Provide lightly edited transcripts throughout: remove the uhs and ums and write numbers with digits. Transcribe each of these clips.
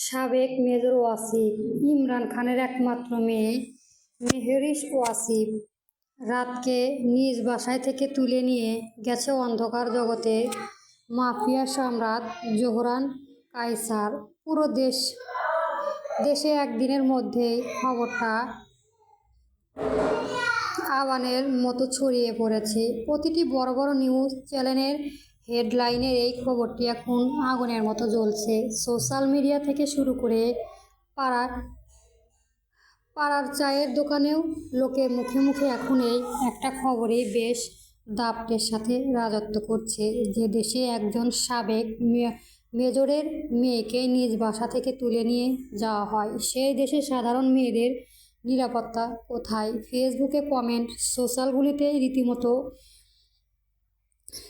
সাবেক মেজর ওয়াসিফ ইমরান খানের একমাত্র মেয়ে মেহরিশ ওয়াসিফ রাতকে নিজ বাসায় থেকে তুলে নিয়ে গেছে অন্ধকার জগতে মাফিয়া সম্রাট জোহরান কায়সার। পুরো দেশে একদিনের মধ্যেই খবরটা আগুনের মতো ছড়িয়ে পড়েছে। প্রতিটি বড় বড় নিউজ চ্যানেলের হেডলাইনের এই খবরটি এখন আগুনের মতো জ্বলছে। সোশ্যাল মিডিয়া থেকে শুরু করে পাড়ার চায়ের দোকানেও লোকের মুখে মুখে এখন এই একটা খবরই বেশ দাপটের সাথে রাজত্ব করছে যে দেশে একজন সাবেক মেজরের মেয়েকে নিজ বাসা থেকে তুলে নিয়ে যাওয়া হয়, সেই দেশে সাধারণ মেয়েদের নিরাপত্তা কোথায়? ফেসবুকে কমেন্ট, সোশ্যালগুলিতে রীতিমতো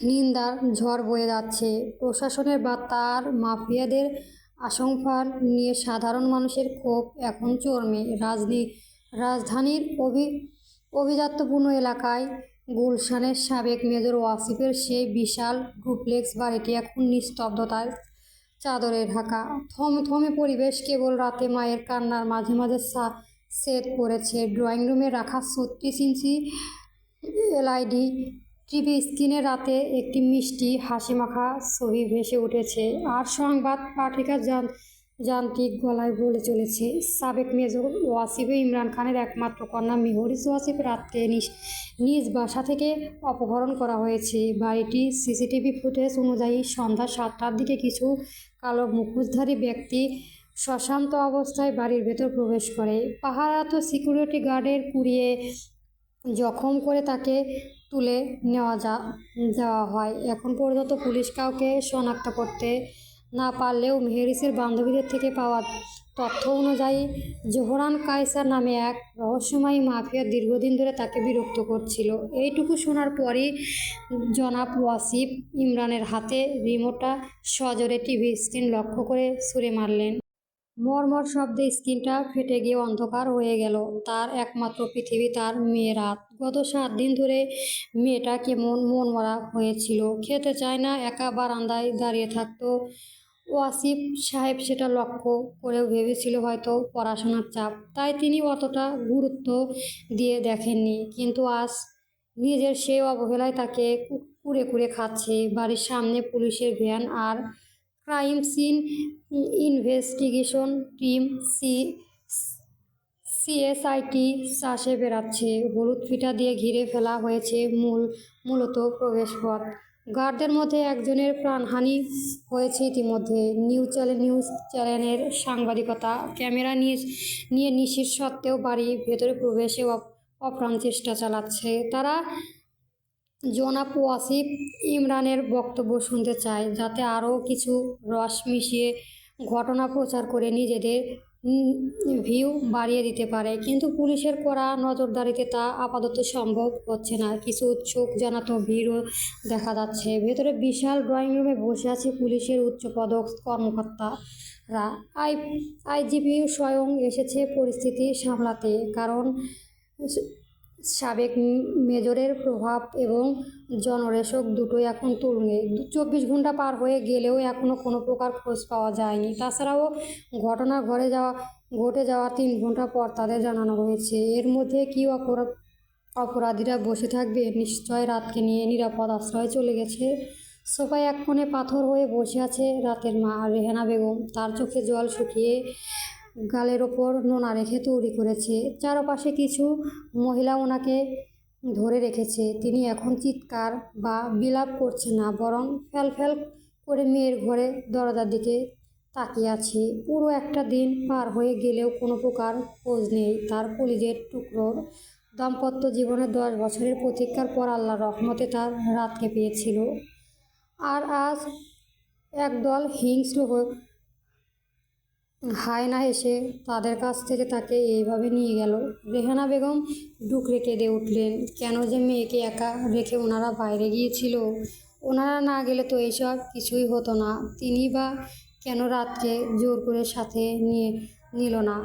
নিন্দার ঝড় বয়ে যাচ্ছে। প্রশাসনের বা তার মাফিয়াদের আশঙ্কা নিয়ে সাধারণ মানুষের ক্ষোভ এখন চরমে। রাজধানীর অভিজাত্যপূর্ণ এলাকায় গুলশানের সাবেক মেজর ওয়াসিফের সেই বিশাল ডুপ্লেক্স বাড়িটি এখন নিস্তব্ধতার চাদরে ঢাকা। থমথমে পরিবেশ, কেবল রাতে মায়ের কান্নার মাঝে মাঝে সেট পড়েছে। ড্রয়িং রুমে রাখা 36 ইঞ্চি এলইডি টিভি স্ক্রিনে রাতে একটি মিষ্টি হাসিমাখা ছবি ভেসে উঠেছে, আর সংবাদ পাঠিকা যান্ত্রিক গলায় বলে চলেছে, সাবেক মেজর ওয়াসিফ ইমরান খানের একমাত্র কন্যা মেহরিশ ওয়াসিফ রাতকে নিজ বাসা থেকে অপহরণ করা হয়েছে। বাড়িটি সিসিটিভি ফুটেজ অনুযায়ী সন্ধ্যা 7টার দিকে কিছু কালো মুখোশধারী ব্যক্তি শ্মশান্ত অবস্থায় বাড়ির ভেতর প্রবেশ করে। পাহারারত সিকিউরিটি গার্ডের কুড়িয়ে জখম করে তাকে তুলে যাওয়া হয়। এখন পর্যন্ত পুলিশ কাউকে শনাক্ত করতে না পারলেও মেহরিশের বান্ধবীদের থেকে পাওয়া তথ্য অনুযায়ী জোহরান কায়সার নামে এক রহস্যময়ী মাফিয়া দীর্ঘদিন ধরে তাকে বিরক্ত করছিল। এইটুকু শোনার পরই জনাব ওয়াসিফ ইমরানের হাতে রিমোটটা সজোরে টিভি স্ক্রিন লক্ষ্য করে ছুঁড়ে মারলেন। মর্মর শব্দে স্ক্রিনটা ফেটে গিয়ে অন্ধকার হয়ে গেল। তার একমাত্র পৃথিবী, তার মেয়ে রাত। গত 7 দিন ধরে মেয়েটা কেমন মনমরা হয়েছিল, খেতে চায় না, একা বারান্দায় দাঁড়িয়ে থাকতো। ওয়াসিফ সাহেব সেটা লক্ষ্য করেও ভেবেছিল হয়তো পড়াশোনার চাপ, তাই তিনি অতটা গুরুত্ব দিয়ে দেখেননি। কিন্তু আজ নিজের সেই অবহেলায় তাকে কুরে কুরে খাচ্ছে। বাড়ির সামনে পুলিশের ভ্যান আর ক্রাইম সিন ইনভেস্টিগেশন টিম সিএসআইটি চাষে বেড়াচ্ছে। হলুদ ফিতা দিয়ে ঘিরে ফেলা হয়েছে মূলত প্রবেশপথ। গার্ডদের মধ্যে একজনের প্রাণহানি হয়েছে ইতিমধ্যে। নিউজ চ্যানেলের সাংবাদিকতা ক্যামেরা নিয়ে নিশ্চিত সত্ত্বেও বাড়ির ভেতরে প্রবেশে অপ্রাণ চেষ্টা চালাচ্ছে। তারা জনাব ওয়াসিফ ইমরানের বক্তব্য শুনতে চায়, যাতে আরও কিছু রস মিশিয়ে ঘটনা প্রচার করে নিজেদের ভিউ বাড়িয়ে দিতে পারে। কিন্তু পুলিশের কড়া নজরদারিতে তা আপাতত সম্ভব হচ্ছে না। কিছু চোখ জানাতো ভিড়ও দেখা যাচ্ছে। ভেতরে বিশাল ড্রয়িং রুমে বসে আছে পুলিশের উচ্চপদস্থ কর্মকর্তারা। আইজিপি স্বয়ং এসেছে পরিস্থিতি সামলাতে, কারণ সাবেক মেজরের প্রভাব এবং জনরেশক দুটোই এখন তুলনে। 24 ঘন্টা পার হয়ে গেলেও এখনও কোনো প্রকার খোঁজ পাওয়া যায়নি। তাছাড়াও ঘটনা ঘটে যাওয়ার 3 ঘন্টা পর তাদের জানানো হয়েছে। এর মধ্যে কি অপরাধীরা বসে থাকবে? নিশ্চয় রাতকে নিয়ে নিরাপদ আশ্রয়ে চলে গেছে। সোফায় এক কোণে পাথর হয়ে বসে আছে রাতের মা রেহানা বেগম। তার চোখে জল শুকিয়ে গালের ওপর নোনা রেখে তৈরি করেছে। চারপাশে কিছু মহিলা ওনাকে ধরে রেখেছে। তিনি এখন চিৎকার বা বিলাপ করছে না, বরং ফ্যাল করে মেয়ের ঘরে দরজার দিকে তাকিয়ে আছে। পুরো একটা দিন পার হয়ে গেলেও কোনো প্রকার খোঁজ নেই তার কলিজের টুকরোর। দাম্পত্য জীবনে 10 বছরের প্রতীক্ষার পর আল্লাহর রহমতে তার রাতকে পেয়েছিল। আর আজ একদল হিংস্র হায়না এসে তাদের কাছ থেকে তাকে এইভাবে নিয়ে গেল। রেহানা বেগম ডুকরে কেঁদে উঠলেন। কেন যে মেয়েকে একা রেখে ওনারা বাইরে গিয়েছিল? ওনারা না গেলে তো এইসব কিছুই হতো না। তিনি বা কেন রাতকে জোর করে সাথে নিল না?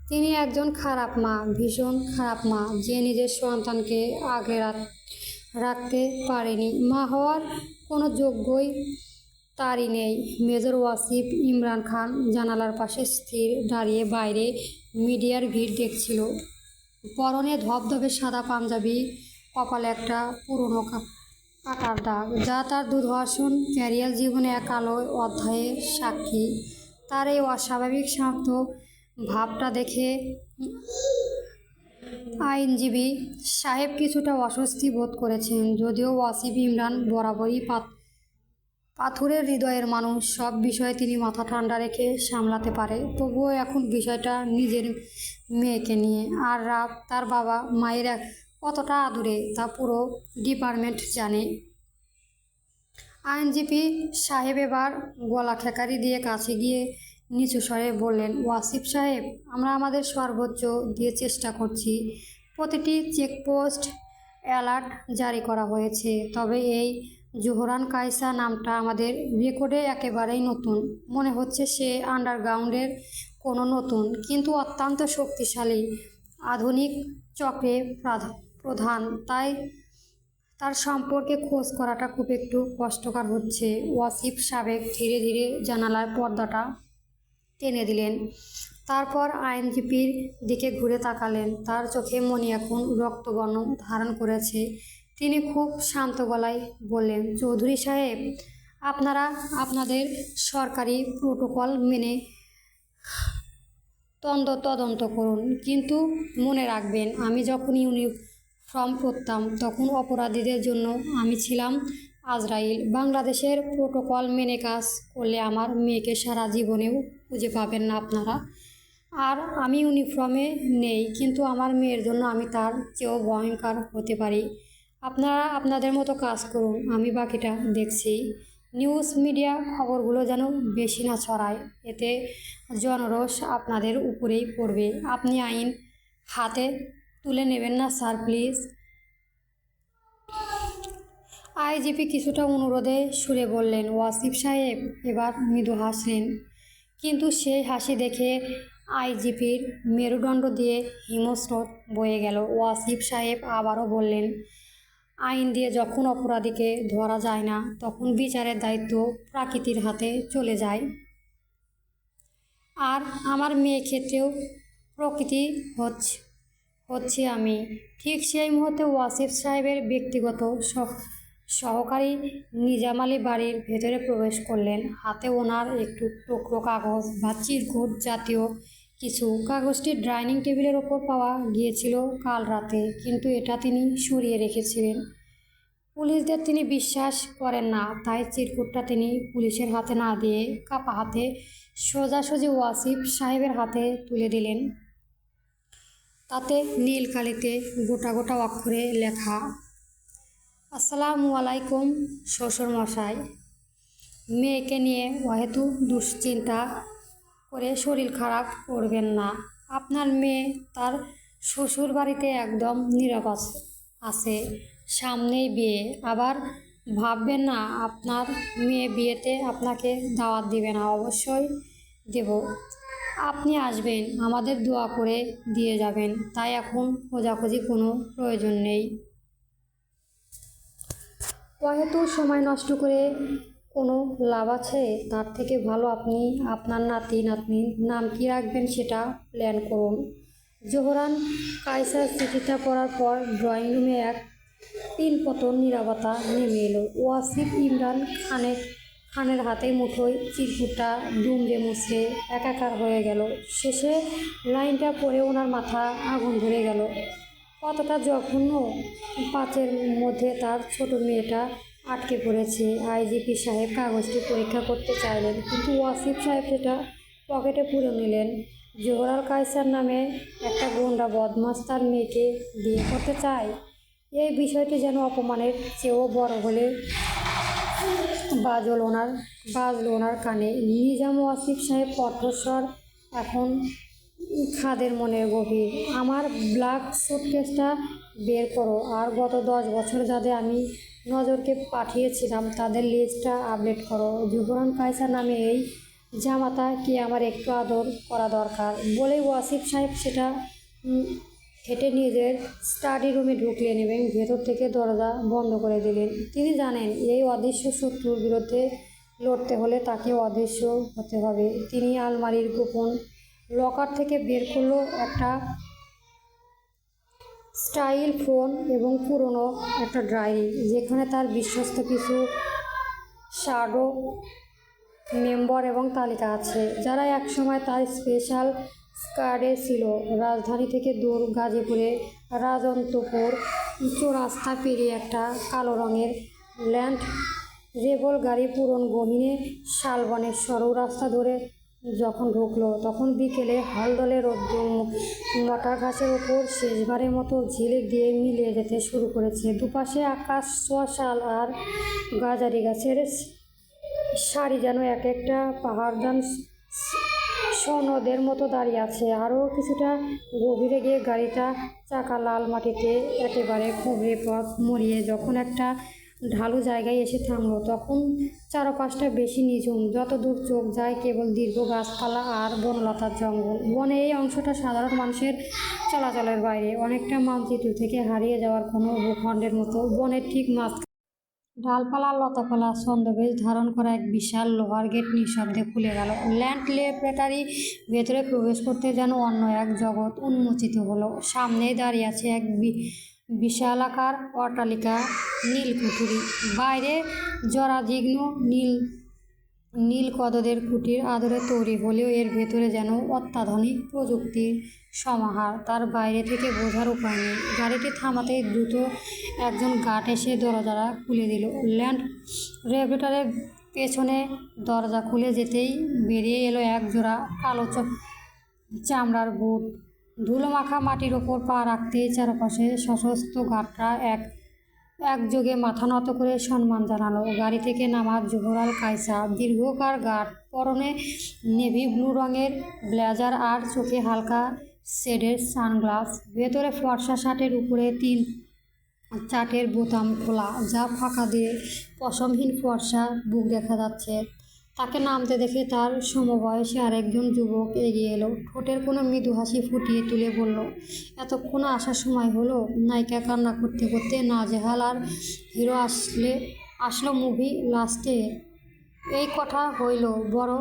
তিনি একজন খারাপ মা, ভীষণ খারাপ মা, যে নিজের সন্তানকে আগলে রাখতে পারেনি। মা হওয়ার কোনো যোগ্যই তারই নেই। মেজর ওয়াসিফ ইমরান খান জানালার পাশে স্থির দাঁড়িয়ে বাইরে মিডিয়ার ভিড় দেখছিল। পরনে ধবধবে সাদা পাঞ্জাবি, কপালে একটা পুরনো কাটার দাগ, যা তার দুর্ধর্ষণ ক্যারিয়ার জীবনে এক আলো অধ্যায়ের সাক্ষী। তার এই অস্বাভাবিক শান্ত ভাবটা দেখে আইনজীবী সাহেব কিছুটা অস্বস্তি বোধ করেছেন। যদিও ওয়াসিফ ইমরান বরাবরই পাথরের হৃদয়ের মানুষ, সব বিষয়ে তিনি মাথা ঠান্ডা রেখে সামলাতে পারে, তবুও এখন বিষয়টা নিজের মেয়েকে নিয়ে। আর রাত তার বাবা মায়ের কতটা আদুরে তা পুরো ডিপার্টমেন্ট জানে। আইনজীবী সাহেব এবার গলা খেকারি দিয়ে কাছে গিয়ে নিচু স্বরে বললেন, ওয়াসিফ সাহেব, আমরা আমাদের সর্বোচ্চ দিয়ে চেষ্টা করছি। প্রতিটি চেকপোস্ট অ্যালার্ট জারি করা হয়েছে। তবে এই জোহরান কায়সা নামটা আমাদের রেকর্ডে একেবারেই নতুন। মনে হচ্ছে সে আন্ডারগ্রাউন্ডের কোনো নতুন কিন্তু অত্যন্ত শক্তিশালী আধুনিক চক্রে প্রধান। তাই তার সম্পর্কে খোঁজ করাটা খুব একটু কষ্টকর হচ্ছে। ওয়াসিফ সাবেক ধীরে ধীরে জানালার পর্দাটা টেনে দিলেন। তারপর আইনজীবীর দিকে ঘুরে তাকালেন। তার চোখে মনি এখন রক্তবর্ণ ধারণ করেছে। তিনি খুব শান্ত গলায় বললেন, চৌধুরী সাহেব, আপনারা আপনাদের সরকারি প্রোটোকল মেনে তদন্ত করুন, কিন্তু মনে রাখবেন, আমি যখন ইউনিফর্ম পরতাম তখন অপরাধীদের জন্য আমি ছিলাম আজরাইল। বাংলাদেশের প্রোটোকল মেনে কাজ করলে আমার মেয়েকে সারা জীবনেও খুঁজে পাবেন না আপনারা। আর আমি ইউনিফর্মে নেই, কিন্তু আমার মেয়ের জন্য আমি তার চেয়েও ভয়ঙ্কর হতে পারি। আপনারা আপনাদের মতো কাজ করুন, আমি বাকিটা দেখছি। নিউজ মিডিয়া খবরগুলো যেন বেশি না ছড়ায়, এতে জনরোষ আপনাদের উপরেই পড়বে। আপনি আইন হাতে তুলে নেবেন না স্যার, প্লিজ। আইজিপি কিছুটা অনুরোধে সুরে বললেন। ওয়াসিফ সাহেব এবার মৃদু হাসলেন, কিন্তু সেই হাসি দেখে আইজিপির মেরুদণ্ড দিয়ে হিমস্রোত বয়ে গেল। ওয়াসিফ সাহেব আবারও বললেন, আইন দিয়ে যখন অপরাধীকে ধরা যায় না, তখন বিচারের দায়িত্ব প্রকৃতির হাতে চলে যায়। আর আমার মেয়ের ক্ষেত্রেও প্রকৃতি হচ্ছে আমি। ঠিক সেই মুহূর্তে ওয়াসিফ সাহেবের ব্যক্তিগত সহকারী নিজাম আলী বাড়ির ভেতরে প্রবেশ করলেন। হাতে ওনার একটু টুকরো কাগজ বা চিরকুট জাতীয় কিছু। কাগজটি ডাইনিং টেবিলের ওপর পাওয়া গিয়েছিল কাল রাতে, কিন্তু এটা তিনি সরিয়ে রেখেছিলেন। পুলিশদের তিনি বিশ্বাস করেন না, তাই চিরকুটটা তিনি পুলিশের হাতে না দিয়ে কাপা হাতে সোজাসুজি ওয়াসিফ সাহেবের হাতে তুলে দিলেন। তাতে নীল কালিতে গোটা গোটা অক্ষরে লেখা, আসসালামু আলাইকুম শ্বশুর মশাই। মেয়েকে নিয়ে অহেতু দুশ্চিন্তা করে শরীর খারাপ করবেন না। আপনার মেয়ে তার শ্বশুর বাড়িতে একদম নীরব আছে। সামনেই বিয়ে, আবার ভাববেন না আপনার মেয়ে বিয়েতে আপনাকে দাওয়াত দিবে না। অবশ্যই দেব, আপনি আসবেন, আমাদের দোয়া করে দিয়ে যাবেন। তাই এখন খোঁজাখুঁজি কোনো প্রয়োজন নেই। অহেতু সময় নষ্ট করে কোনো লাভ আছে? তার থেকে ভালো আপনি আপনার নাতি নাতনির নাম কি রাখবেন সেটা প্ল্যান করুন। জোহরান কায়সার চিঠিটা পড়ার পর ড্রয়িং রুমে এক তিনপতন নীরবতা নেমে এলো। ওয়াসিফ ইমরান খানের হাতে মুঠোয় চিরকুটটা দুমড়ে মুচড়ে একাকার হয়ে গেল। শেষে লাইনটা পড়ে ওনার মাথা আগুন ধরে গেল। কতটা জঘন্য! পাঁচের মধ্যে তার ছোট মেয়েটা আটকে পড়েছে। আইজিপি সাহেব কাগজটি পরীক্ষা করতে চাইলেন, কিন্তু ওয়াসিফ সাহেব সেটা পকেটে পুরে নিলেন। জোহরাল কায়সার নামে একটা গুন্ডা বদমাস তার মেয়েকে বিয়ে করতে চায়। এই বিষয়টি যেন অপমানের চেয়েও বড় হলে বাজল ওনার কানে। নিজাম ওয়াসিফ সাহেব কণ্ঠস্বর এখন খাদের মনের গভীর। আমার ব্ল্যাক সুটকেসটা বের করো, আর গত 10 বছর যাদের আমি নজরকে পাঠিয়েছিলাম তাদের লিস্টটা আপডেট করো। জোহরান কায়সার নামে এই জামাতা কি আমার একটু আদর করা দরকার। বলেই ওয়াসিফ সাহেব সেটা হেঁটে নিজের স্টাডি রুমে ঢুকলেন এবং ভেতর থেকে দরজা বন্ধ করে দিলেন। তিনি জানেন এই অদৃশ্য শত্রুর বিরুদ্ধে লড়তে হলে তাকে অদৃশ্য হতে হবে। তিনি আলমারির গোপন লকার থেকে বের করলো একটা স্টাইল ফোন এবং পুরনো একটা ডায়েরি, যেখানে তার বিশ্বস্ত কিছু শ্যাডো মেম্বার এবং তালিকা আছে, যারা একসময় তার স্পেশাল স্কোয়াডে ছিল। রাজধানী থেকে দূর গাজীপুরে রাজন্তপুর উঁচু রাস্তা পেরিয়ে একটা কালো রঙের ল্যান্ড রেবল গাড়ি পুরন গহীনে শালবনের সরু রাস্তা ধরে যখন ঢুকলো, তখন বিকেলে হালদলে রোদ্দুর মোটা ঘাসের ওপর শেষবারের মতো ঝিলিক দিয়ে মিলিয়ে যেতে শুরু করেছে। দুপাশে আকাশ ছোঁয়া শাল আর গাজারি গাছের সারি যেন এক একটা পাহাড়দান সনদের মতো দাঁড়িয়ে আছে। আরও কিছুটা গভীরে গিয়ে গাড়িটা চাকা লাল মাটিতে একেবারে খুবড়ে পথ মরিয়ে যখন একটা ঢালু জায়গায় এসে থামলো, তখন চারপাশটা বেশি নিঝুম। যত দূর চোখ যায় কেবল দীর্ঘ গাছপালা আর বনলতার জঙ্গল। বনে এই অংশটা সাধারণ মানুষের চলাচলের বাইরে, অনেকটা মানচিত্র থেকে হারিয়ে যাওয়ার কোনো ভূখণ্ডের মতো। বনের ঠিক মাঝখানে ডালপালা লতাপালা ছন্দবেশ ধারণ করা এক বিশাল লোহার গেট নিঃশব্দে খুলে গেল। ল্যান্ড ল্যাবরেটরি ভেতরে প্রবেশ করতে যেন অন্য এক জগৎ উন্মোচিত হলো। সামনেই দাঁড়িয়ে আছে এক বিশালাকার অট্টালিকা, নীল কুঠুরি। বাইরে জরাজীর্ণ নীল কদদের কুটির আদরে তৈরি হলেও এর ভেতরে যেন অত্যাধুনিক প্রযুক্তির সমাহার। তার বাইরে থেকে বোঝার উপায় নেই। গাড়িটি থামাতেই দ্রুত একজন গার্ড এসে দরজাটা খুলে দিল। ল্যান্ড ল্যাবরেটরির পেছনে দরজা খুলে যেতেই বেরিয়ে এলো এক জোড়া কালো চামড়ার বুট। ধুলোমাখা মাটির ওপর পা রাখতেই চারপাশে সশস্ত্র গার্ডরা একযোগে মাথা নত করে সম্মান জানালো। গাড়ি থেকে নামা জোহরাল কায়সা, দীর্ঘকার গার্ড, পরনে নেভি ব্লু রঙের ব্লেজার আর চোখে হালকা শেডের সানগ্লাস। ভেতরে ফর্সা শার্টের উপরে 3 চার্টের বোতাম খোলা, যা ফাঁকা দিয়ে পশমহীন ফর্সা বুক দেখা যাচ্ছে। তাকে নামতে দেখে তার সমবয়সী আরেকজন যুবক এগিয়ে এলো, ঠোঁটের কোনো মৃদু হাসি ফুটিয়ে তুলে বলল, এতক্ষণে আসার সময় হলো? নায়িকা কান্না করতে করতে নাজেহাল আর হিরো আসলো মুভি লাস্টে। এই কথা হইল বড়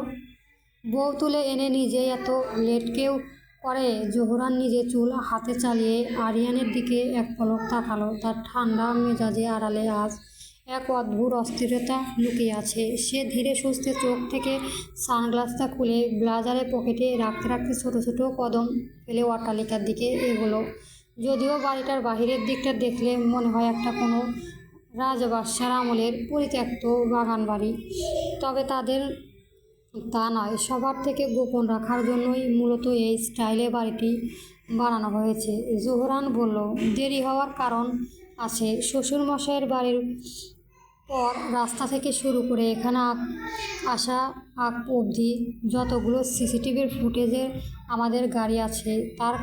বউ তুলে এনে নিজেই এত লেট কেউ করে? জোহরান নিজে চুল হাতে চালিয়ে আরিয়ানের দিকে এক পলক তাকালো। তার ঠান্ডা মেজাজে আড়ালে আজ এক অদ্ভুত অস্থিরতা লুকিয়ে আছে। সে ধীরে সুস্থে চোখ থেকে সানগ্লাসটা খুলে ব্লেজারের পকেটে রাখতে রাখতে ছোট ছোট কদম ফেলে অট্টালিকার দিকে এগোলো। যদিও বাড়িটার বাহিরের দিকটা দেখলে মনে হয় একটা কোনো রাজবাদশার আমলের পরিত্যক্ত বাগান বাড়ি, তবে তা নয়। সবার থেকে গোপন রাখার জন্যই মূলত এই স্টাইলে বাড়িটি বানানো হয়েছে। জোহরান বলল, দেরি হওয়ার কারণ আছে। শ্বশুরমশাইয়ের বাড়ির পর রাস্তা থেকে শুরু করে এখানে আসা আগ অবধি যতগুলো সিসিটিভির ফুটেজে আমাদের গাড়ি আছে, তার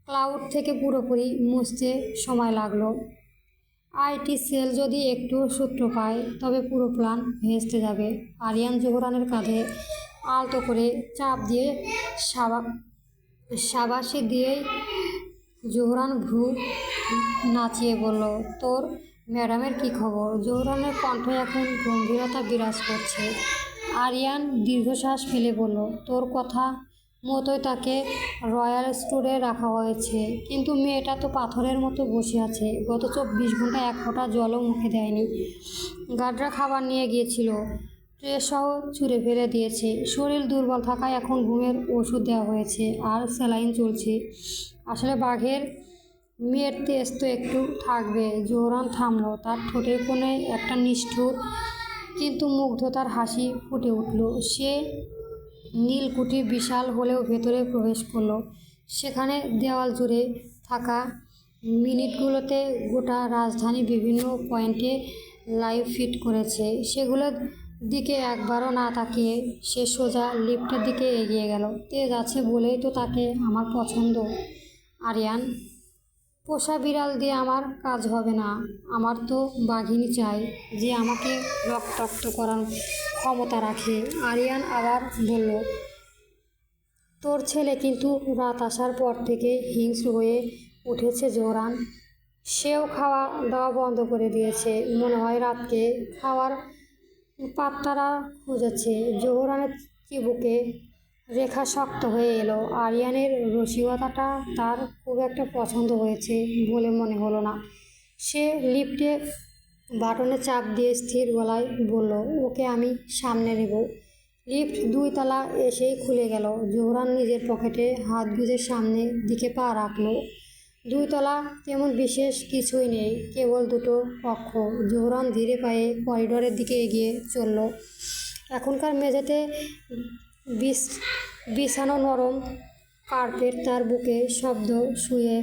ক্লাউড থেকে পুরোপুরি মুছতে সময় লাগলো। আইটি সেল যদি একটু সূত্র পায় তবে পুরো প্ল্যান ভেস্তে যাবে। আরিয়ান জোহরানের কাঁধে আলতো করে চাপ দিয়ে শাবাশি দিয়েই জোহরান ভ্রু নাচিয়ে বলল, তোর ম্যাডামের কী খবর? জোহরানের কণ্ঠে এখন গম্ভীরতা বিরাজ করছে। আরিয়ান দীর্ঘশ্বাস ফেলে বলল, তোর কথা মতোই তাকে রয়্যাল স্টোরে রাখা হয়েছে, কিন্তু মেয়েটা তো পাথরের মতো বসে আছে। গত 24 ঘন্টায় এক ফোঁটা জলও মুখে দেয়নি। গার্ডরা খাবার নিয়ে গিয়েছিল, ট্রেসহ ছুঁড়ে ফেলে দিয়েছে। শরীর দুর্বল থাকায় এখন ঘুমের ওষুধ দেওয়া হয়েছে আর স্যালাইন চলছে। আসলে বাঘের মেয়ের তেজ তো একটু থাকবে। জোহরান থামল। তার ঠোঁটের কোণে একটা নিষ্ঠুর কিন্তু মুগ্ধতার হাসি ফুটে উঠল। সে নীলকুঠি বিশাল হলেও ভেতরে প্রবেশ করল। সেখানে দেওয়াল জুড়ে থাকা মিনিটগুলোতে গোটা রাজধানী বিভিন্ন পয়েন্টে লাইভ ফিট করেছে। সেগুলোর দিকে একবারও না তাকিয়ে সে সোজা লিফটের দিকে এগিয়ে গেল। তেজ আছে বলেই তো তাকে আমার পছন্দ। আরিয়ান, পোষা বিড়াল দিয়ে আমার কাজ হবে না। আমার তো বাঘিনী চাই, যে আমাকে রক্তাক্ত করার ক্ষমতা রাখে। আরিয়ান আবার বলল, তোর ছেলে কিন্তু রাত আসার পর থেকে হিংস্র হয়ে উঠেছে জোহরান। সেও খাওয়া দাওয়া বন্ধ করে দিয়েছে। মনে হয় রাতকে খাওয়ার পাত্তারা খুঁজেছে। জোহরানের চিবুকে রেখা শক্ত হয়ে এলো। আরিয়ানের রসিকতাটা তার খুব একটা পছন্দ হয়েছে বলে মনে হলো না। সে লিফটে বাটনে চাপ দিয়ে স্থির গলায় বলল, ওকে আমি সামনে নেব। লিফট 2 তলা এসেই খুলে গেল। জোহরান নিজের পকেটে হাত গুজে সামনের দিকে পা রাখল। 2 তলা তেমন বিশেষ কিছুই নেই, কেবল দুটো কক্ষ। জোহরান ধীরে পায়ে করিডোরের দিকে এগিয়ে চলল। এখনকার মেঝেতে বিছানো নরম কার্পেট তার বুকে শব্দ শুয়ে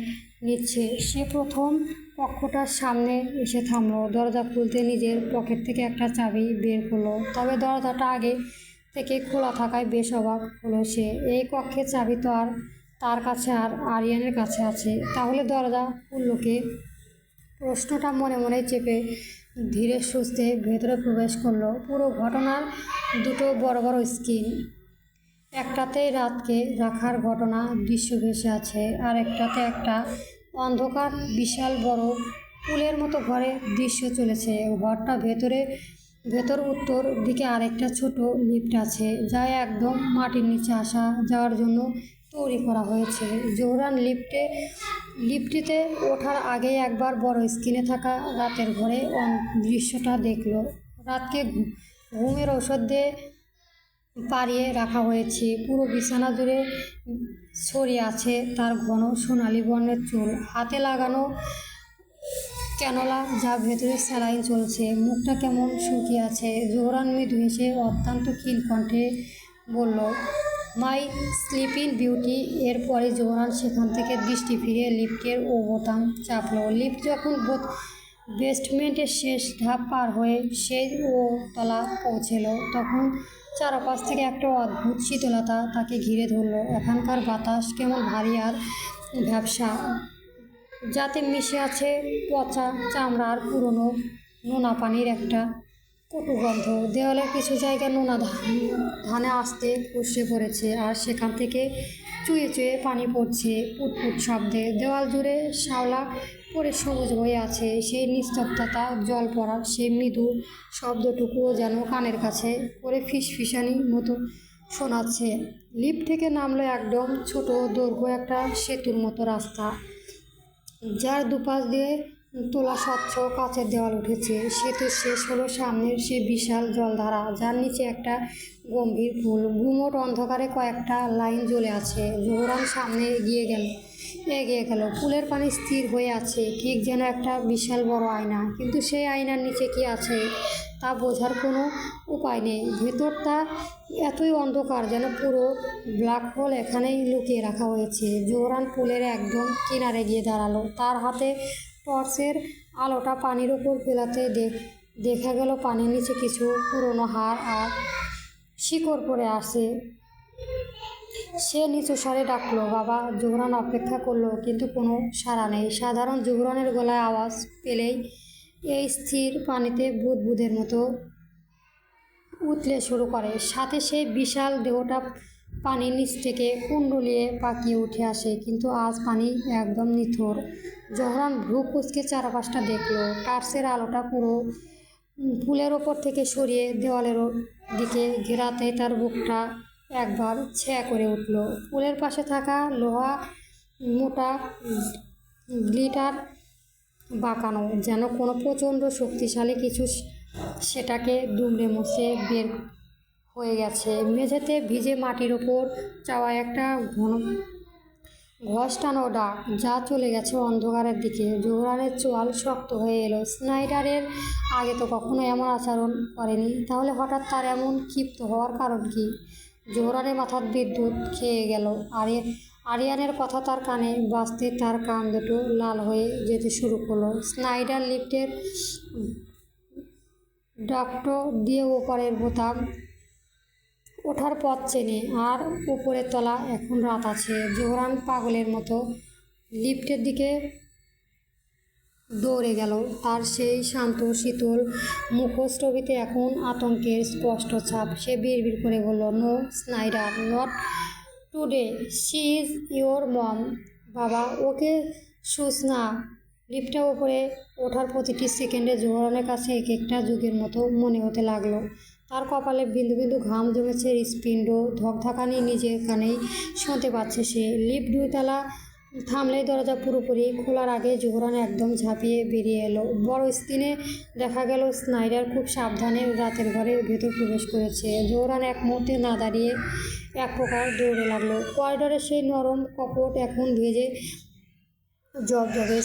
নিচ্ছে। সে প্রথম কক্ষটার সামনে এসে থামল। দরজা খুলতে নিজের পকেট থেকে একটা চাবি বের করলো, তবে দরজাটা আগে থেকে খোলা থাকায় বেশ অবাক হলো সে। এই কক্ষের চাবি তো আর তার কাছে আর আরিয়ানের কাছে আছে, তাহলে দরজা খুললো কে? প্রশ্নটা মনে মনে চেপে ধীরে সুস্থে ভেতরে প্রবেশ করলো। পুরো ঘটনার দুটো বড় বড় স্ক্রিন। একটাতেই রাতকে রাখার ঘটনা দৃশ্য ভেসে আছে, আর একটাতে একটা অন্ধকার বিশাল বড় পুলের মতো ঘরে দৃশ্য চলেছে। ঘরটা ভেতর উত্তর দিকে আরেকটা ছোট লিফট আছে, যা একদম মাটির নিচে আসা যাওয়ার জন্য তৈরি করা হয়েছে। জোহরান লিফটটিতে ওঠার আগেই একবার বড় স্ক্রিনে থাকা রাতের ঘরে দৃশ্যটা দেখল। রাতকে ঘুমের ঔষধ দিয়ে পাড়িয়ে রাখা হয়েছে। পুরো বিছানা জুড়ে ছড়িয়ে আছে তার ঘন সোনালি বর্ণের চুল, হাতে লাগানো ক্যানোলা, যা ভেতরে স্যালাইন চলছে। মুখটা কেমন শুকিয়ে আছে। জোহরান মৃদু হেসে অত্যন্ত ক্ষীণ কণ্ঠে বলল, মাই স্লিপিং বিউটি। এরপরে জোহরান সেখান থেকে দৃষ্টি ফিরিয়ে লিফটের বোতাম চাপল। লিফট যখন বেসমেন্টের শেষ ধাপ পার হয়ে সেই তলা পৌঁছল, তখন চারপাশ থেকে একটা অদ্ভুত শীতলতা তাকে ঘিরে ধরল। এখানকার বাতাস কেমন ভারী আর ভ্যাপসা, যাতে মিশে আছে পচা চামড়া আর পুরনো নোনা পানির একটা কটু গন্ধ। দেওয়ালের কিছু জায়গায় নোনা ধানে আস্তে উপসে পড়েছে, আর সেখান থেকে চুয়ে চুয়ে পানি পড়ছে পুটপুট শব্দে। দেওয়াল জুড়ে শ্যাওলা পরে সবুজ হয়ে আছে। সেই নিস্তব্ধতা, জল পড়ার সেই মৃদু শব্দটুকুও যেন কানের কাছে করে ফিসফিসানি মতো শোনাচ্ছে। লিফট থেকে নামলো একদম ছোট দৈর্ঘ্য একটা সেতুর মতো রাস্তা, যার দুপাশ দিয়ে তোলা স্বচ্ছ কাচের দেওয়াল উঠেছে। সেতুর শেষ হলো সামনের সে বিশাল জলধারা, যার নিচে একটা গম্ভীর পুল। গুমোট অন্ধকারে কয়েকটা লাইন জ্বলে আছে। জোহরান সামনে এগিয়ে গেল। পুলের পানি স্থির হয়ে আছে, ঠিক যেন একটা বিশাল বড় আয়না, কিন্তু সেই আয়নার নিচে কি আছে তা বোঝার কোনো উপায় নেই। ভেতরটা এতই অন্ধকার যেন পুরো ব্ল্যাক হোল এখানেই লুকিয়ে রাখা হয়েছে। জোহরান পুলের একদম কিনারে গিয়ে দাঁড়ালো। তার হাতে টর্চের আলোটা পানির ওপর ফেলাতে দেখা গেল পানির নিচে কিছু পুরনো হাড় আর শিকড় পড়ে আসে। সে নিচু স্বরে ডাকলো, বাবা। জোহরান অপেক্ষা করলো, কিন্তু কোনো সাড়া নেই। সাধারণ জোহরানের গলায় আওয়াজ পেলেই এই স্থির পানিতে বুদবুদের মতো উতলে শুরু করে। সাথে সেই বিশাল দেহটা পানির নিচ থেকে কুণ্ডলিয়ে পাকিয়ে উঠে আসে। কিন্তু আজ পানি একদম নিথর। জোহরান ভ্রু কুঁচকে চারপাশটা দেখলো। টার্চের আলোটা পুরো পুলের ওপর থেকে সরিয়ে দেওয়ালের দিকে ঘেরাতে তার বুকটা একবার ছ্যাঁ করে উঠল। পুলের পাশে থাকা লোহা মোটা গ্লিটার বাঁকানো, যেন কোনো প্রচণ্ড শক্তিশালী কিছু সেটাকে দুমড়ে মুছে বের হয়ে গেছে। মেঝেতে ভিজে মাটির ওপর চাওয়া একটা ঘষ্টানো ডাক, যা চলে গেছে অন্ধকারের দিকে। জোহরানের চোয়াল শক্ত হয়ে এলো। স্নাইডারের আগে তো কখনো এমন আচরণ করেনি, তাহলে হঠাৎ তার এমন ক্ষিপ্ত হওয়ার কারণ কি? জোহরানের মাথার বিদ্যুৎ খেয়ে গেল। আরিয়ানের কথা তার কানে বাজতে তার কান দুটো লাল হয়ে যেতে শুরু করলো। স্নাইডার লিফটের ডাক্ট দিয়ে ওপরের বোতাম ওঠার পথ চেনে, আর উপরের তলা এখন রাত আছে। জোহরান পাগলের মতো লিফটের দিকে দৌড়ে গেল। তার সেই শান্ত শীতল মুখশ্রবিতে এখন আতঙ্কের স্পষ্ট ছাপ। সে বিড়বিড় করে বলল, no Snyder, not today. She is your mom. বাবা, ওকে শুস না। লিফটে উপরে ওঠার প্রতিটি সেকেন্ডে জোহরানের কাছে এক একটা যুগের মতো মনে হতে লাগলো। তার কপালে বিন্দু বিন্দু ঘাম জমেছে, হৃৎপিণ্ড ধকধকানি নিজের কানেই শুনতে পাচ্ছে সে। লিফট 2 তলা থামলেই দরজা পুরোপুরি খোলার আগে জোহরান একদম ঝাঁপিয়ে বেরিয়ে এলো। বড় স্ক্রিনে দেখা গেল স্নাইডার খুব সাবধানে রাতের ঘরের ভেতর প্রবেশ করেছে। জোহরান এক মুহূর্তে না দাঁড়িয়ে এক প্রকার দৌড়ে লাগলো। করিডোরে সেই নরম কপট এখন ভেজে জবজবে।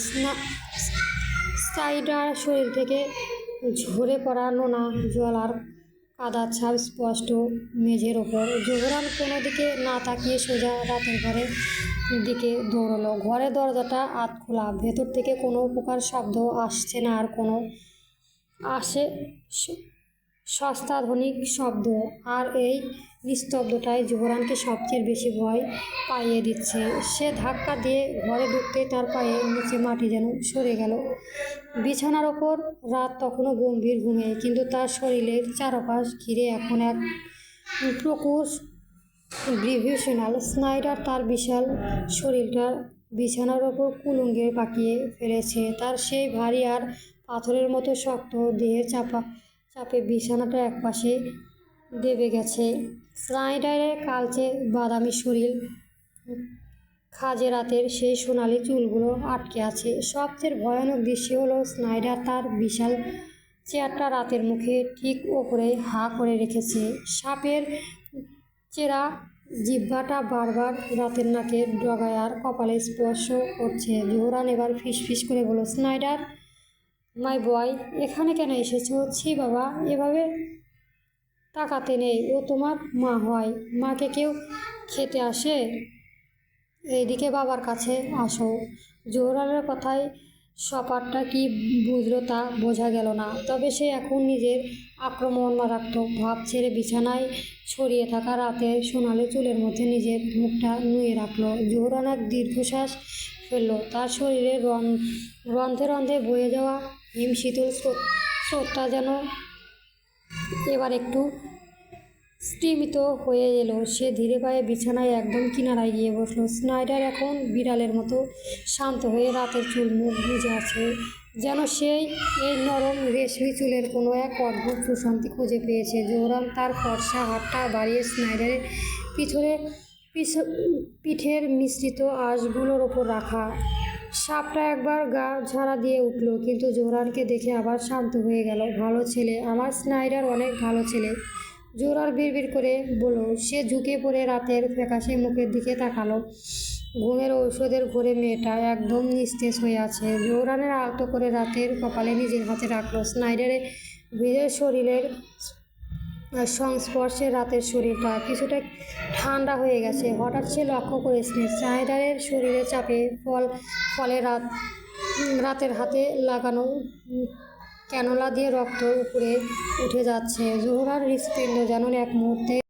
স্নাইডার শরীর থেকে ঝরে পড়া নোনা জল আর কাদার ছাপ স্পষ্ট মেঝের ওপর। জোহরান কোনো দিকে না তাকিয়ে সোজা রাতের ঘরের দিকে দৌড়লো। ঘরের দরজাটা আধ খোলা, ভেতর থেকে কোনো প্রকার শব্দ আসছে না, আর কোনো আসে সস্তাধনিক শব্দ। আর এই নিস্তব্ধতাই জোহরানকে সবচেয়ে বেশি ভয় পাইয়ে দিচ্ছে। সে ধাক্কা দিয়ে ঘরে ঢুকতেই তার পায়ের নিচে মাটি যেন সরে গেল। বিছানার ওপর রাত তখনও গম্ভীর ঘুমে, কিন্তু তার শরীরের চারপাশ ঘিরে এখন এক প্রকুশ গ্র্যাভিটেশনাল। স্নাইডার তার বিশাল শরীরটা বিছানার ওপর কুলুঙ্গে পাকিয়ে ফেলেছে। তার সেই ভারী আর পাথরের মতো শক্ত দেহের চাপে বিছানাটা একপাশে দেবে গেছে। স্নাইডারের কালচে বাদামি শরীর খাজে রাতের সেই সোনালি চুলগুলো আটকে আছে। সবচেয়ে ভয়ানক দৃশ্য হলো স্নাইডার তার বিশাল চেয়ারটা রাতের মুখে ঠিক ওপরে হা করে রেখেছে। সাপের চেরা জিহ্বাটা বারবার রাতের নাকের ডগায় আর কপালে স্পর্শ করছে। জোহরান এবার ফিসফিস করে বলল, স্নাইডার মাই বয়, এখানে কেন এসেছো? ছি বাবা, এভাবে তাকাতে নেই, ও তোমার মা হয়। মাকে কেউ খেতে আসে? এইদিকে বাবার কাছে আসো। জোহরানের কথায় সপারটা কি বুঝলো তা বোঝা গেল না, তবে সে এখন নিজের মারাত্মক ভাব ছেড়ে বিছানায় ছড়িয়ে থাকা রাতের সোনালি চুলের মধ্যে নিজের মুখটা নুয়ে রাখলো। জোহরান এক দীর্ঘশ্বাস ফেলল। তার শরীরে রন্ধে রন্ধে বয়ে যাওয়া হিমশীতল স্রোতটা যেন এবার একটু স্তিমিত হয়ে এলো। সে ধীরে পায়ে বিছানায় একদম কিনারায় গিয়ে বসলো। স্নাইডার এখন বিড়ালের মতো শান্ত হয়ে রাতের চুল মুখ বুজে আছে, যেন সেই এই নরম রেশমি চুলের কোনো এক অদ্ভুত প্রশান্তি খুঁজে পেয়েছে। জোহরান তার ফর্সা হাতটা বাড়িয়ে স্নাইডারের পিঠের মিশ্রিত আঁশগুলোর ওপর রাখা। সাপটা একবার গা ঝাড়া দিয়ে উঠল, কিন্তু জোহরানকে দেখে আবার শান্ত হয়ে গেল। ভালো ছেলে আমার স্নাইডার, অনেক ভালো ছেলে, জোহরান বিড়বিড় করে বলল। সে ঝুঁকে পড়ে রাতের ফ্যাকাশে মুখের দিকে তাকালো। ঘুমের ঔষধের ঘোরে মেয়েটা একদম নিস্তেজ হয়ে আছে। জোহরানের আলতো করে রাতের কপালে নিজের হাতে রাখলো। স্নাইডারের ভিজে শরীরের সংস্পর্শে রাতের শরীরটা কিছুটা ঠান্ডা হয়ে গেছে। হঠাৎ সে লক্ষ্য করেছে স্নাইডারের শরীরে চাপে ফলে রাতের হাতে লাগানো ক্যানোলা দিয়ে রক্ত উপরে উঠে যাচ্ছে। জোহরার হৃৎপিণ্ড যেন এক মুহূর্তের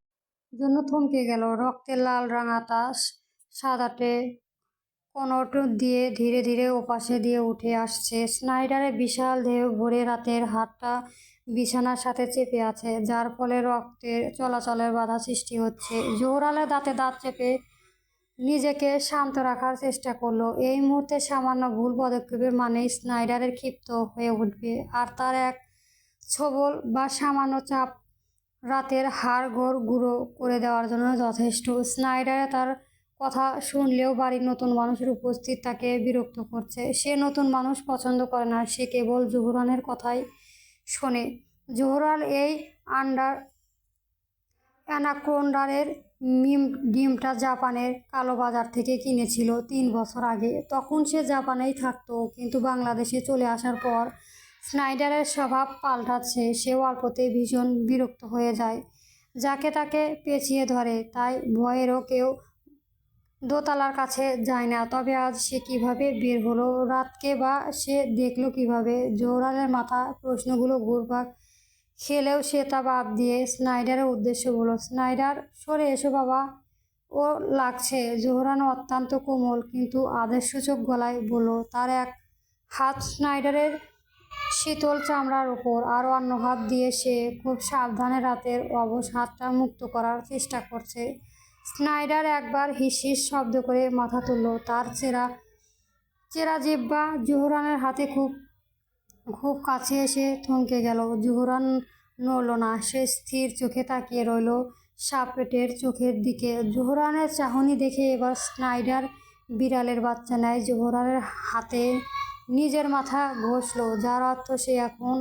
জন্য থমকে গেল। রক্তের লাল রাঙা তাস সাদাটে কনট দিয়ে ধীরে ধীরে ওপাশে দিয়ে উঠে আসছে। স্নাইডারের বিশাল দেহ ভরে রাতের হাতটা বিছানার সাথে চেপে আছে, যার ফলে রক্তের চলাচলের বাধা সৃষ্টি হচ্ছে। জোহরানের দাঁতে দাঁত চেপে নিজেকে শান্ত রাখার চেষ্টা করলো। এই মুহূর্তে সামান্য ভুল পদক্ষেপের মানেই স্নাইডারের ক্ষিপ্ত হয়ে উঠবে, আর তার এক ছোবল বা সামান্য চাপ রাতের হাড়গোড় গুঁড়ো করে দেওয়ার জন্য যথেষ্ট। স্নাইডারে তার কথা শুনলেও বাড়ির নতুন মানুষের উপস্থিত তাকে বিরক্ত করছে। সে নতুন মানুষ পছন্দ করে না, সে কেবল জোহরানের কথাই শোনে। জোহরান এই অ্যানাকোন্ডারের ডিমটা জাপানের কালোবাজার থেকে কিনেছিল 3 বছর আগে। তখন সে জাপানেই থাকতো, কিন্তু বাংলাদেশে চলে আসার পর স্নাইডারের স্বভাব পাল্টাচ্ছে। সে অল্পতেই ভীষণ বিরক্ত হয়ে যায়, যাকে তাকে পেঁচিয়ে ধরে, তাই ভয়েরও কেউ দোতলার কাছে যায় না। তবে আজ সে কিভাবে বের হলো রাতকে, বা সে দেখলো কিভাবে? জোহরানের মাথা প্রশ্নগুলো ঘুরপাক খেলেও সে তা বাদ দিয়ে স্নাইডারের উদ্দেশ্যে বলল, স্নাইডার সরে এসো বাবা, ও লাগছে। জোহরান অত্যন্ত কোমল কিন্তু আদেশসূচক গলায় বলল। তার এক হাত স্নাইডারের শীতল চামড়ার ওপর, আর অন্য হাত দিয়ে সে খুব সাবধানে রাতের অবশ হাতটা মুক্ত করার চেষ্টা করছে। স্নাইডার একবার হিস হিস শব্দ করে মাথা তুলল। তার চেরা চেরা জিহ্বা জোহরানের হাতে খুব খুব কাছে এসে থমকে গেল। জোহরান নড়ল না, সে স্থির চোখে তাকিয়ে রইল সাপেটের চোখের দিকে। জোহরানের চাহনি দেখে এবার স্নাইডার বিড়ালের বাচ্চা নেয় জোহরানের হাতে নিজের মাথা ঘষল, যার অর্থ সে এখন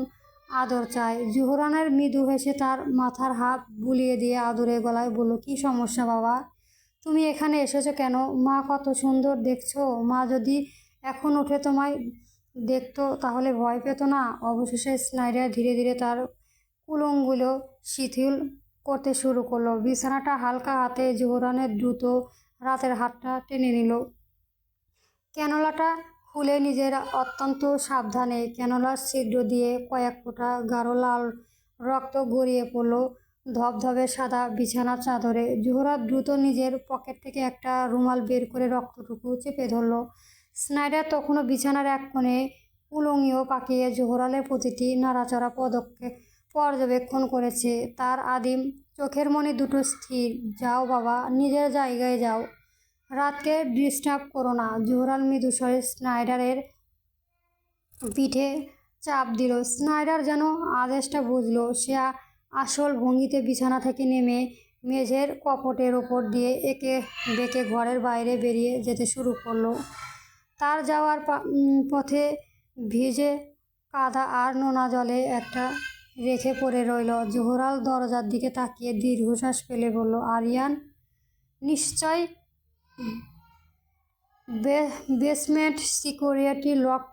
আদর চায়। জোহরানের মৃদু হেসে তার মাথার হাত বুলিয়ে দিয়ে আদুরে গলায় বলল, কি সমস্যা বাবা, তুমি এখানে এসেছো কেন? মা কত সুন্দর দেখছো। মা যদি এখন উঠে তোমায় দেখতো তাহলে ভয় পেত না? অবশেষে স্নাইডার ধীরে ধীরে তার কুলুঙ্গুলো শিথিল করতে শুরু করলো। বিছানাটা হালকা হাতে জোহরানের দ্রুত রাতের হাতটা টেনে নিল। ক্যানোলাটা খুলে নিজের অত্যন্ত সাবধানে ক্যানোলার ছিদ্র দিয়ে কয়েক ফোঁটা গাঢ় লাল রক্ত গড়িয়ে পড়ল ধবধবে সাদা বিছানার চাদরে। জোহরা দ্রুত নিজের পকেট থেকে একটা রুমাল বের করে রক্তটুকু চেপে ধরল। স্নাইডার তখনও বিছানার এক কোণে উলঙ্গিও পাকিয়ে জোহরালের প্রতিটি নাড়াচাড়া পদক্ষেপ পর্যবেক্ষণ করেছে। তার আদিম চোখের মণি দুটো স্থির। যাও বাবা, নিজের জায়গায় যাও, রাতকে ডিস্টার্ব করো না। জোহরাল মৃদু স্বরে স্নাইডারের পিঠে চাপ দিল। স্নাইডার যেন আদেশটা বুঝল। সে আসল ভঙ্গিতে বিছানা থেকে নেমে মেঝের কপটের ওপর দিয়ে একে বেঁকে ঘরের বাইরে বেরিয়ে যেতে শুরু করলো। তার যাওয়ার পথে ভিজে কাদা আর নোনা জলে একটা রেখে পড়ে রইল। জোহরাল দরজার দিকে তাকিয়ে দীর্ঘশ্বাস ফেলে বলল, আরিয়ান নিশ্চয় বেসমেন্ট সিকিউরিটি লক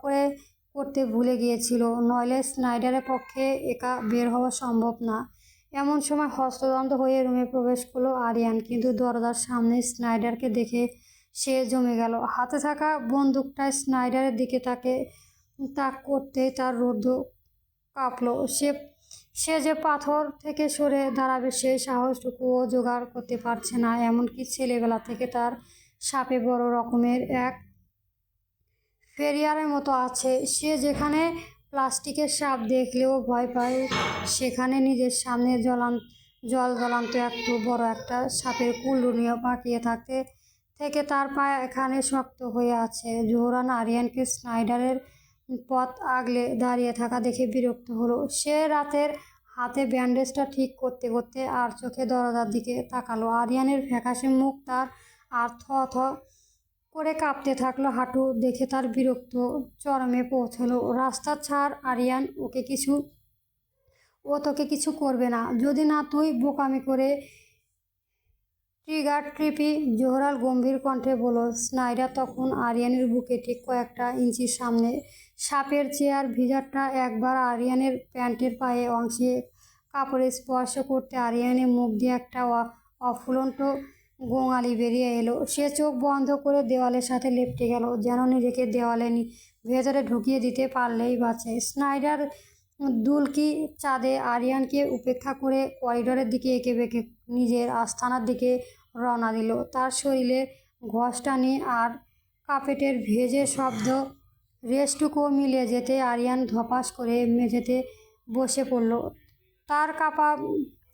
করতে ভুলে গিয়েছিল, নইলে স্নাইডারের পক্ষে একা বের হওয়া সম্ভব না। এমন সময় হস্তদন্ত হয়ে রুমে প্রবেশ করলো আরিয়ান, কিন্তু দরজার সামনে স্নাইডারকে দেখে সে জমে গেল। হাতে থাকা বন্দুকটায় স্নাইডারের দিকে তাক করতেই তার রুদ্ধ কাঁপল। সে যে পাথর থেকে সরে দাঁড়াবে সেই সাহসটুকুও জোগাড় করতে পারছে না। এমনকি ছেলেবেলা থেকে তার সাপে বড় রকমের এক ফেরিয়ারের মতো আছে। সে যেখানে প্লাস্টিকের সাপ দেখলেও ভয় পায়, সেখানে নিজের সামনে জ্বলন্ত একটু বড় একটা সাপের কুণ্ডুনিও পাকিয়ে থেকে তার পা এখানে শক্ত হয়ে আছে। জোহরান আরিয়ানকে স্নাইডারের পথ আগলে দাঁড়িয়ে থাকা দেখে বিরক্ত হলো। সে রাতের হাতে ব্যান্ডেজটা ঠিক করতে করতে আর চোখে দরজার দিকে তাকালো। আরিয়ানের ফ্যাকাশে মুখ তার আর থ থ করে কাঁপতে থাকলো হাঁটু দেখে তার বিরক্ত চরমে পৌঁছলো। রাস্তা ছাড় আরিয়ান, ও তোকে কিছু করবে না, যদি না তুই বোকামি করে ট্রিগার ট্রিপি। জোহরাল গম্ভীর কণ্ঠে বলল। স্নাইডার তখন আরিয়ানের বুকে ঠিক কয়েকটা ইঞ্চি সামনে। সাপের চেয়ার ভিজারটা একবার আরিয়ানের প্যান্টের পায়ে অংশে কাপড়ে স্পর্শ করতে আরিয়ানের মুখ দিয়ে একটা অফুরন্ত গোঙালি বেরিয়ে এলো। সে চোখ বন্ধ করে দেওয়ালের সাথে লেপ্টে গেল, যেন নিজেকে দেওয়ালে ভেতরে ঢুকিয়ে দিতে পারলেই বাঁচে। স্নাইডার দুলকি চাঁদে আরিয়ানকে উপেক্ষা করে করিডোরের দিকে এঁকে বেঁকে নিজের আস্তানার দিকে রওনা দিল। তার শরীরে ঘষ্টানি আর কার্পেটের ভেজে শব্দ রেশটুকুও মিলিয়ে যেতে আরিয়ান ধপাস করে মেঝেতে বসে পড়ল। তার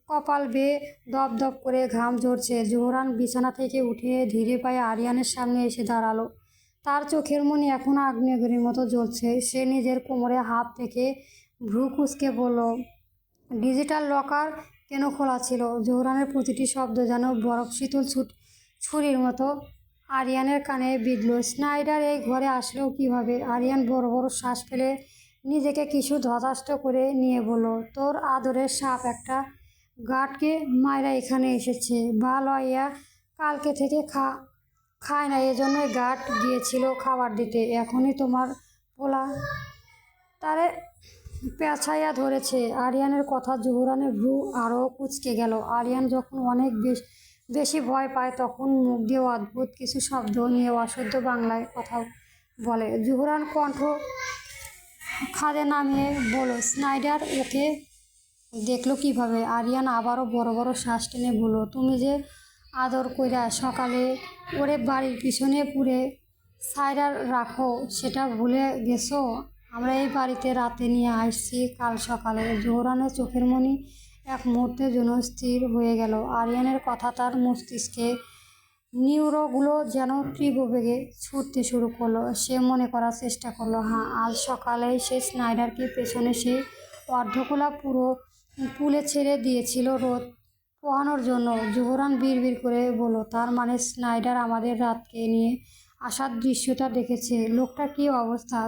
কপাল বেয়ে দপদপ করে ঘাম ঝরছে। জোহরান বিছানা থেকে উঠে ধীরে পায়ে আরিয়ানের সামনে এসে দাঁড়ালো। তার চোখের মনি এখনও আগ্নেয়গিরির মতো জ্বলছে। সে নিজের কোমরে হাত থেকে ভ্রু কুঁচকে বলল, ডিজিটাল লকার কেন খোলা ছিল? জোহরানের প্রতিটি শব্দ যেন বরফ শীতল ছুরির মতো আরিয়ানের কানে বিঁধল। স্নাইডার এই ঘরে আসলেও কীভাবে? আরিয়ান বড় বড় শ্বাস ফেলে নিজেকে কিছু ধতাস্ত করে নিয়ে বলল, তোর আদরের সাপ একটা গার্ডকে মাইরা এখানে এসেছে। বা লইয়া কালকে থেকে খায় না, এজন্যই গার্ড গিয়েছিল খাবার দিতে। এখনই তোমার পোলা তারে পেঁচাইয়া ধরেছে। আরিয়ানের কথা জোহরানের ভ্রু আরও কুঁচকে গেল। আরিয়ান যখন অনেক বেশি ভয় পায় তখন মুখ দিয়ে অদ্ভুত কিছু শব্দ নিয়ে অশুদ্ধ বাংলায় কথা বলে। জোহরান কণ্ঠ খাদে নামিয়ে বলল, স্নাইডার ওকে দেখলো কিভাবে? আরিয়ান আবারও বড় বড় শ্বাস টেনে বলল, তুমি যে আদর কইরা সকালে ওরে বাড়ির পিছনে পুরে সাইডার রাখো, সেটা ভুলে গেছো? আমরা এই বাড়িতে রাতে নিয়ে আসছি কাল সকালে। জোহরানের চোখের মনি এক মুহূর্তের জন্য স্থির হয়ে গেল। আরিয়ানের কথা তার মস্তিষ্কে নিউরোগুলো যেন তীব্র বেগে ছুটতে শুরু করলো। সে মনে করার চেষ্টা করলো, হ্যাঁ, আজ সকালেই সে স্নাইডারকে পেছনে সেই অর্ধখোলা পুরো পুলে ছেড়ে দিয়েছিল রোদ পোহানোর জন্য। জোহরান বিড়বিড় করে বলল, তার মানে স্নাইডার আমাদের রাতকে নিয়ে আসার দৃশ্যটা দেখেছে। লোকটা কী অবস্থা?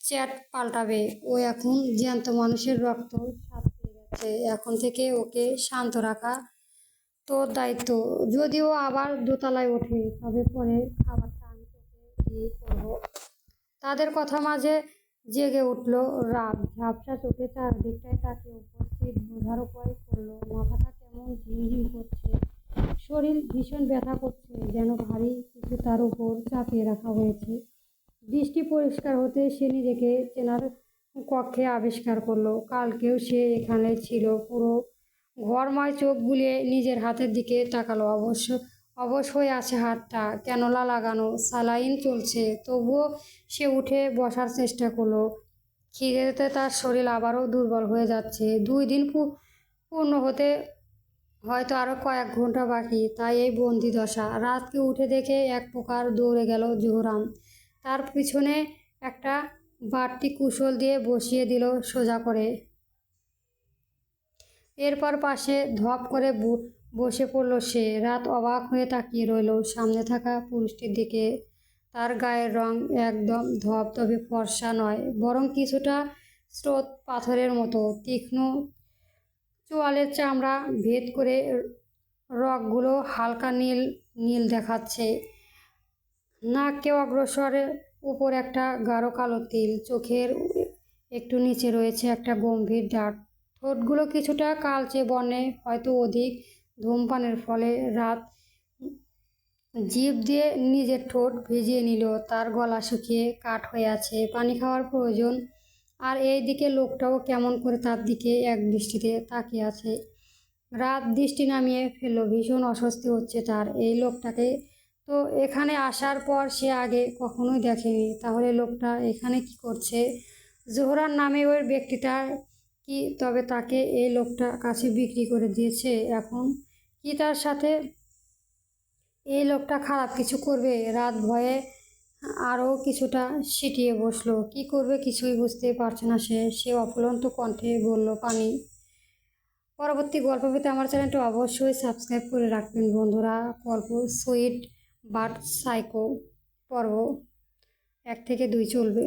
চ্যাট পাল্টাবে। ও এখন জ্যান্ত মানুষের রক্ত স্বাদ পেয়ে গেছে। এখন থেকে ওকে শান্ত রাখা তোর দায়িত্ব। যদি ও আবার দোতলায় ওঠে, তবে পরে খাবারটা আমি তোকে দিয়ে করবো। তাদের কথা মাঝে জেগে উঠল রাত। ঝাপসা চোখে চারদিকটায় তাকে উপস্থিত বোঝার উপায় করলো। মাথাটা কেমন ঝিমঝিম করছে, শরীর ভীষণ ব্যথা করছে, যেন ভারী কিছু তার উপর চাপিয়ে রাখা হয়েছে। দৃষ্টি পরিষ্কার হতে সে নিজেকে চেনার কক্ষে আবিষ্কার করলো। কালকেও সে এখানে ছিল। পুরো ঘরময় চোখ বুলিয়ে নিজের হাতের দিকে তাকালো। অবশ হয়ে আছে হাতটা, ক্যানোলা লাগানো, স্যালাইন চলছে। তবুও সে উঠে বসার চেষ্টা করলো। খিদেতে তার শরীর আবারও দুর্বল হয়ে যাচ্ছে। 2 দিন পূর্ণ হতে হয়তো আরও কয়েক ঘন্টা বাকি, তাই এই বন্দি দশা। রাতকে উঠে দেখে এক প্রকার দৌড়ে গেল জোহরাম। তার পিছনে একটা বাড়তি কুশল দিয়ে বসিয়ে দিল সোজা করে। এরপর পাশে ধপ করে বসে পড়ল সে। রাত অবাক হয়ে তাকিয়ে রইল সামনে থাকা পুরুষটির দিকে। তার গায়ের রং একদম ধবধবে ফর্সা নয়, বরং কিছুটা স্রোত পাথরের মতো তীক্ষ্ণ। চোয়ালের চামড়া ভেদ করে রগগুলো হালকা নীল নীল দেখাচ্ছে। নাককে অগ্রসরের উপর একটা গাঢ় কালো তিল। চোখের একটু নিচে রয়েছে একটা গম্ভীর দাগ। ঠোঁটগুলো কিছুটা কালচে বর্ণে, হয়তো অধিক ধূমপানের ফলে। রাত জিভ দিয়ে নিজের ঠোঁট ভিজিয়ে নিল। তার গলা শুকিয়ে কাঠ হয়ে আছে, পানি খাওয়ার প্রয়োজন। আর এই দিকে লোকটাও কেমন করে তার দিকে এক দৃষ্টিতে তাকিয়ে আছে। রাত দৃষ্টি নামিয়ে ফেলল। ভীষণ অস্বস্তি হচ্ছে তার। এই লোকটাকে তো এখানে আসার পর সে আগে কখনোই দেখেনি। তাহলে লোকটা এখানে কি করছে? জোহরার নামে ওই ব্যক্তিটা কি তবে তাকে এই লোকটা কাছে বিক্রি করে দিয়েছে? এখন কি তার সাথে এই লোকটা খারাপ কিছু করবে? রাত ভয়ে আরও কিছুটা সিটিয়ে বসলো। কি করবে কিছুই বুঝতে পারছে না সে অফুরন্ত কণ্ঠে বলল, পানি। পরবর্তী গল্প পেতে আমার চ্যানেলটি অবশ্যই সাবস্ক্রাইব করে রাখবেন বন্ধুরা। গল্প সুইট বাট সাইকো পর্ব 1 থেকে 2 চলবে।